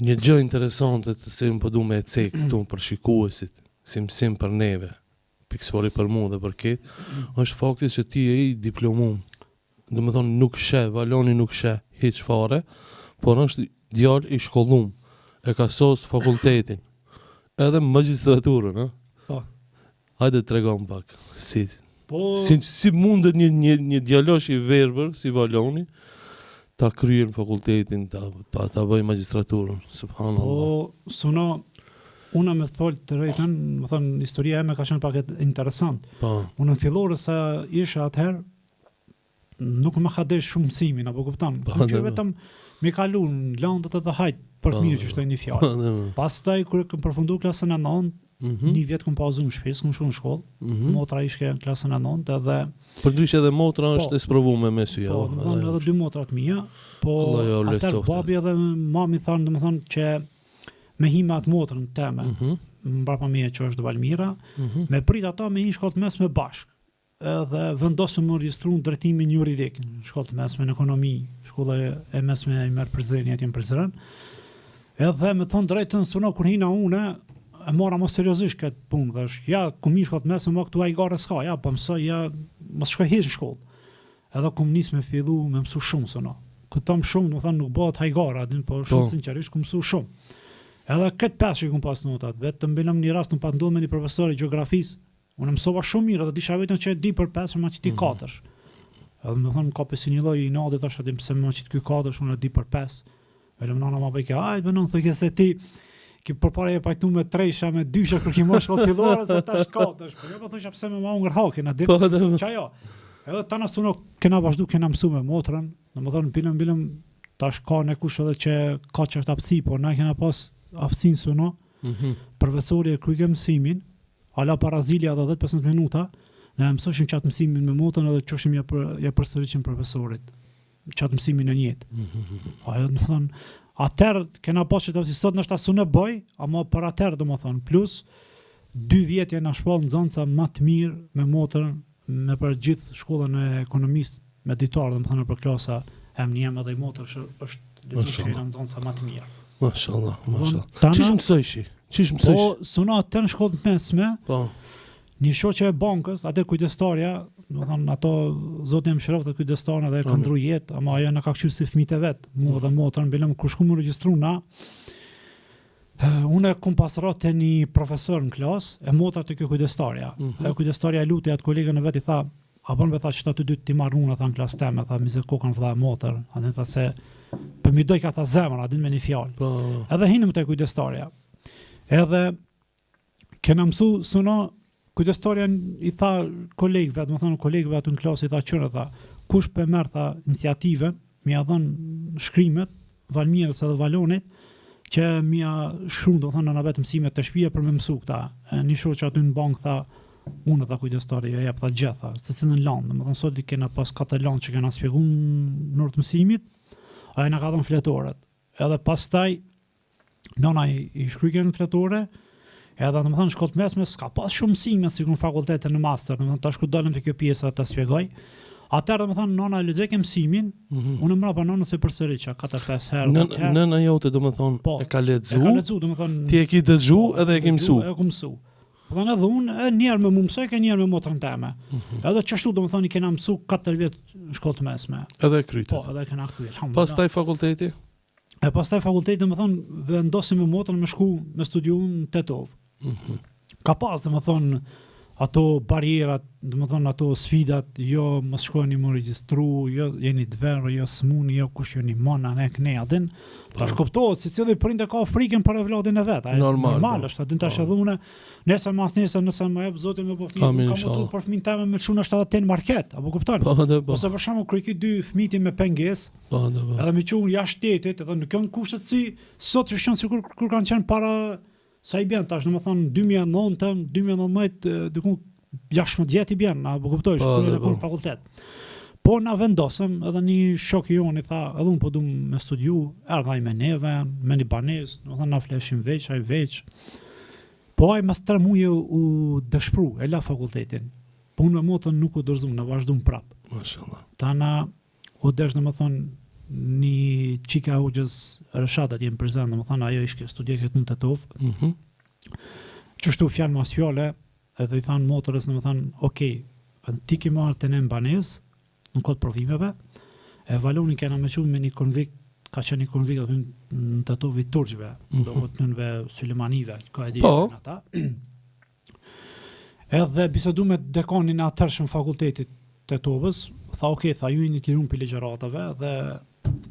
Një gjë interesante të cilën po du me e cek këtu për shikuesit, si mësim për neve, pikësori për mu dhe për këtë, është fakti që ti je i diplomum. Do me thonë nuk sheh, Valoni nuk sheh hiç fare, por është djalë i shkollum, e ka sos fakultetin, edhe magjistraturën, ha? Po. Hajde tregon pak, si Po, mundet një djalosh i verbër, si Valoni, ta kryen fakultetin, ta bëj magjistraturën, subhanallah. po, suna, una me thonë të rejtën, më thonë, historia e me ka qenë pak interesant. Po, Unë në fillore sa isha atëherë, nuk më ka desh shumë mësimin, apo kupton? Po, Kam qenë dhe, vetëm me kalu në landët edhe hajt për të mirë që shtoj një fjalë. Pastaj kur kam përfundu klasën e 9, një vjet kam pauzu në shtëpi, kam shkuar në shkollë. Motra ishte në klasën e 9 edhe Përdryshe edhe motra Po. është e sprovuar me sy, po, domethënë edhe dy motrat mia, po Allah ja u atëherë lehtësofte. babi edhe mami thanë domethënë që me hime atë motrën teme, mbrapa meje që është Valmira, me prit ata me një shkollë të mesme bashk. Edhe vendosëm më regjistru në drejtimin juridik, në shkollë të mesme në ekonomi, shkolla e mesme i merr Prizreni aty në Prizren. Edhe me thonë drejtën suna kur hina une, e mora më seriozisht këtë punë, thash, ja, ku mi shkollë të mesme, më këtu ajgare s'ka, ja, po mësoj, ja, mos shkoj hiç në shkollë. Edhe kum nis me fillu me mësu shumë suna. Këtam shumë, do thënë nuk bëhet hajgara, po shumë sinqerisht kum mësu shumë. Edhe këtë pesë që kum pas notat, vetëm mbylëm një rast në pandodh me një profesor i gjeografisë. Unë mësova shumë mirë, edhe disha vetëm që e di për 5, ma që ti 4. Edhe më thonë ka pesi një lloj i nadi tash aty pse më që ky 4, unë e di për 5. Edhe më nana ma bëj ka, aj bënon thoj se ti ki përpara e pajtu me 3 me 2 kur ki mosh shkollë fillore se tash 4. Po jo po thosha pse më ma ngër hakin aty. Po, dhe, Çajo. Edhe tana suno kena vazhdu kena mësu me motrën, domethënë bilëm tash ka ne kush edhe që ka çert apsi, po na kena pas apsin suno. Profesori e krye mësimin, ala parazilja edhe 10-15 minuta, ne mësoshin qatë mësimin me motrën edhe qoshim ja përsëriqim profesorit. Qatë mësimin e njëtë. Ajo do të thonë, atëherë kena pas që të si sot nështë asu në bëj, ama për atëherë do më thonë, plus 2 vjet na shpall nxënësa më të mirë me motrën, me për gjithë shkollën e ekonomistë, me ditar, do më thonë për klasa M1 edhe i motrë është lezuar që nxënësa më të mirë. Mashallah, mashallah. Tana- Çish mësojshi? Çish mësojshi? Po, suna atë në shkollë të mesme, Po. një shoqe e bankës, atë kujdestarja, do thonë ato zoti më shëroft të kujdestarën edhe e ka ndru jetë, ama ajo na ka kthyer si fëmijët e vet, mua dhe motrën, bëlem kur shku më regjistru na. Unë kom pasur te një profesor në klas, e motra te kjo kujdestarja. E kujdestarja luti atë kolegën e vet i tha, a bën me tha që të dy ti marr unë tha në klasë teme, tha mizë kokën vëlla motër, atë tha se për mi doj ka tha zemra, din me një fjalë. Po. Edhe hinëm te kujdestarja. Edhe kena mësu suna kujdestarja i tha kolegëve, do të thonë kolegëve aty në klasë i tha qëra tha, kush po merr tha iniciativën, më ia dhën shkrimet Valmirës edhe Valonit që më ia shkruan do të thonë ana vetëm mësimet të shtëpia për më mësu këta. Një shoq aty në bank tha, unë tha kujdestari ja jap tha gjitha, se si në land, domethënë sot i kena pas 4 land që kena shpjeguar në orë të mësimit, ai na ka dhënë fletoret. Edhe pastaj nona i shkryen në fletore. Edhe domethënë shkollë të mesme s'ka pas shumë mësime si në fakultete në master, domethënë tash kur dalëm te kjo pjesa ta shpjegoj. Atëherë domethënë nona e lexoi mësimin, unë mbrapa nona se përsëriça 4-5 herë. Nëna jote domethënë Po, e ka E ka lexuar, lexuar domethënë. ti e ke dëgju edhe e ke mësu. E ku mësu. Po thonë edhe unë një herë me më mësoj, një herë me motrën teme. Edhe çashtu domethënë i kena mësu 4 vjet në shkollë të mesme. Edhe krytet. Po, edhe kena kryer. Pastaj fakulteti? E pastaj fakulteti domethënë vendosim me motrën me shku me studiu në Tetov. Ka pas domethënë ato barierat, domethënë ato sfidat, jo mos shkoni më regjistru, jo jeni të verë, jo smuni, jo kush jeni mona ne këne atin. Tash kuptohet se cilë prindë ka frikën për evladin e vet. Normal është, aty tash edhe unë nesër mas nesër nëse më jep Zoti më po fëmijë, kam motu për fëmijën teme me çuna 70 market, apo kupton? Po, po. Ose për shembull kur i 2 fëmijë me pengesë, Po. edhe me çun jashtë shtetit, edhe nuk kanë kushtet si sot që janë sikur kur kanë qenë para sa i bën tash, domethënë 2009, 2019 diku 16 vjet i bën, apo kuptoj, shkolla në fakultet. Po na vendosëm, edhe një shok i jonë i tha, edhe unë po du me studiu, erdha i me neve, me një banes, domethënë na fleshim veç, ai veç. Po ai mas 3 muaj u dëshpru, e la fakultetin. Po unë me motrën nuk u dorëzum, na vazhdum prap. Mashallah. Tana u desh domethënë një qika hoxhës Rëshat atje në prezent, domethënë ajo ishte studia këtë në Tetov. Çështu fjalë mas fjale, edhe i thanë motorës, domethënë, "Okej, ti ke marrë të në banesë në kod provimeve, e Valoni kena me qumë me një konvikt, ka qenë një konvikt aty në Tetov i turqve, do të nënve Sulemanive, ka e di ata. Edhe bisedu me dekanin e atërshëm fakultetit Tetovës, tha "Okej, tha ju jeni të lirum për ligjëratave dhe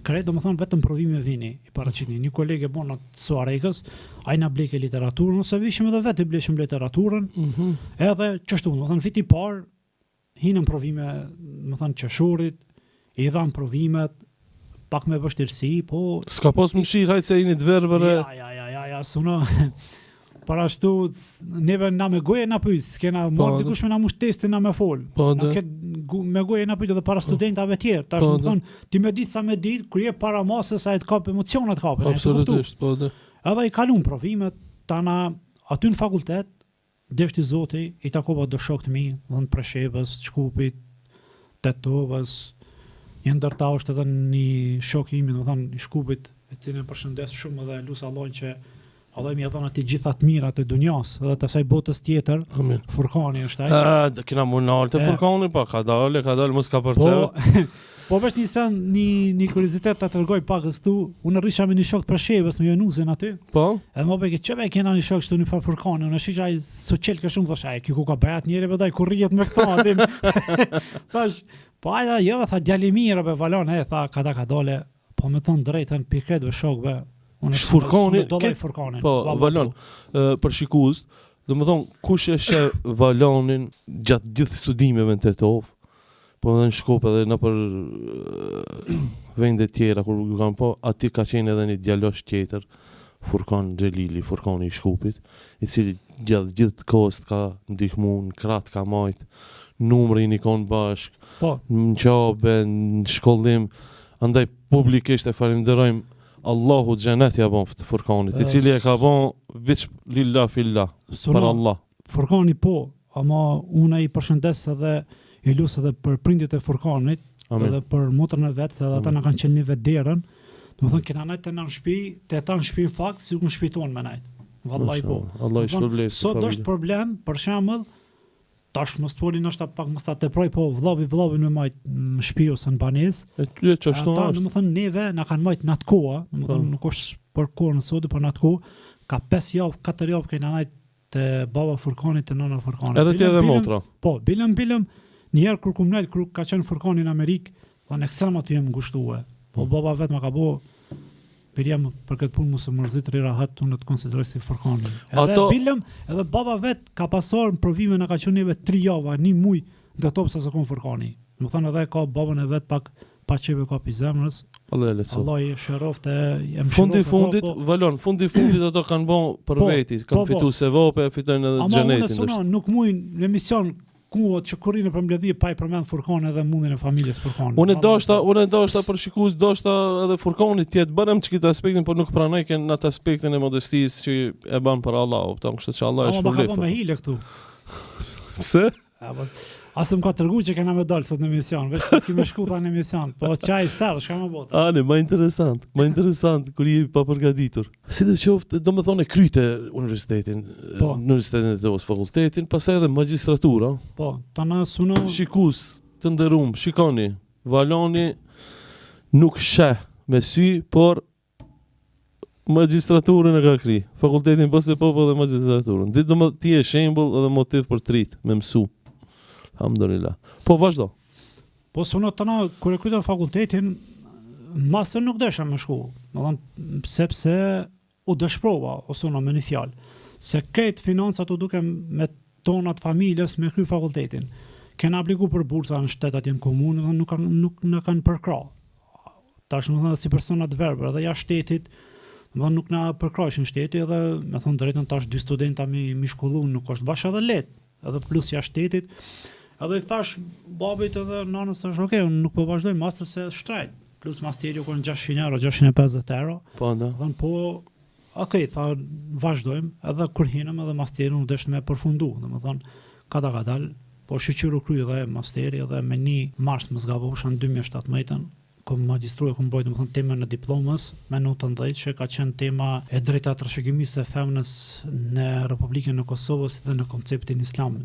krejt domethënë vetëm provime vini i paraqitni. Një kolege bon atë Suarekës, ai na bleke literaturën ose vishim edhe vetë bleshim literaturën. Edhe çështu, domethënë viti i parë hinën provime, domethënë qershorit, i dhan provimet pak me vështirësi, po s'ka pas mëshirë, hajtë se jeni të verbër. Ja, suno. Para ashtu, neve na me goje na pyes, kena marrë dikush me na mush testin na me fol. Me goje na pyet edhe para studentave tjerë. Tash më thon, ti më di sa më di, kur je para masës sa të kap emocionat kapen. Absolutisht, po. Edhe i kalun provimet tana aty në fakultet, deshti Zoti, i takova do shok të mi, domthon Preshevës, Shkupit, Tetovës. Një ndërta është edhe një shok i imi, domthon i Shkupit, e cilin përshëndes shumë dhe lusa Allahun që Allah mi e dhënë ati gjitha të mirat e dunjas, edhe të asaj botës tjetër. Amin. Furkani është ai. Kena munal të Furkani, pa, ka dalë, mos ka përcel. Po vesh një kuriozitet të tërgoj pakës tu, unë rrisha me një shok të Preshevës, me Jonuzin aty. Po? Edhe më beke, qëve kena një shok shtu një farë Furkani, unë shikë ai së qelë ka shumë, thash, ai, kjo ku ka bajat njëre, bedaj, kur rrijet me këta, atim. Thash, po ajda, jo, tha, djali mirë, be, valon, tha, ka dole, po me thonë drejtën, pikretve shokve, Furkani, po, Valon, për shikuz, do më thonë, kush e shë Valonin gjatë gjithë studimeve në Tetov, po edhe në Shkop edhe në për vende tjera, kur ju kanë po, ati ka qenë edhe një djalosh tjetër, Furkan Xhelili, Furkani i Shkupit, i cili gjatë gjithë kohës ka ndihmu, në kratë ka majtë, numrin i konë bashk, në qabe, në shkollim, andaj publikisht e falenderojmë Allahu xhenet ja bon të Furkanit, i cili e ka bon veç lillah fillah, për Allah. Furkani po, ama unë i përshëndes edhe i lus edhe për prindit e Furkanit, edhe për motrën e vetë, se edhe ata na kanë qenë një vetë derën, do të thonë kena najtë të në shtëpi, të ta në shtëpi në fakt, si unë shpiton me najtë. Vallai po. Allah i shpërblet. Sot është problem, për shembull, tash mos folin është pak mos ta teproj, po vllavi me majt në shtëpi ose në banesë. E çashtu është. Domethënë neve na kanë majt në atë kohë, domethënë nuk është për kohën e sotit, por në atë kohë ka 5 javë, 4 javë kena najt te baba Furkanit, te nana Furkanit. Edhe ti edhe motra. Po, bilëm një herë kur kum najt kur ka qenë Furkani në Amerikë, von ekstremat jem ngushtuar. Po baba vetë më ka bë për këtë punë mos e mërzit rahat unë të konsideroj si Furkani. Edhe baba vet ka pasur në provime na ka qenë neve 3 javë, 1 muaj do top sa sekond Furkani. Do thonë edhe ka babën e vet pak pa çeve ka pi zemrës. Allah i shërofte, fundit, Valon, fundit ato kanë bën për veti, kanë fituar sevape, fitojnë edhe xhenetin. Ama unë nuk muj në emision kuot që kurrinë për mbledhje pa i përmend Furkani edhe mundin e familjes Furkani. Unë dashta për shikues, dashta edhe Furkani të jetë bërëm çka aspektin, por nuk pranoj që në atë aspektin e modestisë që e bën për Allah, kupton, kështu që Allah e shpëlbej. Po me hile këtu. Pse? Asëm ka tërgu që kena me dalë sot në emision, veç të kime shku ta në emision, po qaj stërë, shka me botë. Ane, ma interesant, kër je pa përgatitur. Si dhe qoftë, do me thone kryte universitetin, në universitetin e Tetov, fakultetin, pasaj edhe magistratura. Po, ta na suno... Shikus, të ndërum, shikoni, Valoni nuk sheh me sy, por magistraturën e ka kri. Fakultetin pas e popo dhe magistraturën. Ditë do me ti e shembull edhe motiv për trit, me mësu. Alhamdulillah. Po vazhdo. Po suno tana kur e kryta fakultetin, master nuk desha me shku. Sepse u dëshprova ose unë me një fjalë. Se këtë financat u duke me tonat familjes me kry fakultetin. Kena apliku për bursa në shtetat jenë komunë dhe nuk në kanë përkra. Tash më thënë si personat verbër edhe ja shtetit, nuk na përkrajshin shteti edhe me thonë drejtën tash 2 studenta mi shkollu nuk është bash edhe let. Edhe plus ja shtetit. Edhe i thash babit edhe nanës është okay, unë nuk po vazhdoj master se shtrejt. Plus masteri u konë 600 euro, 650 euro. Po, da. Dhe po, okay, tha vazhdojmë, edhe kur hinëm edhe masteri unë deshtë me përfundu. Dhe më thonë, ka dal, po shqyru kry edhe masteri edhe me 1 mars më zgabosha në 2017, kom magjistruar, kom mbrojtur domethënë temën e diplomës me notën 10 që ka qenë tema e drejta trashëgimisë së femnës në Republikën e Kosovës dhe në konceptin islam.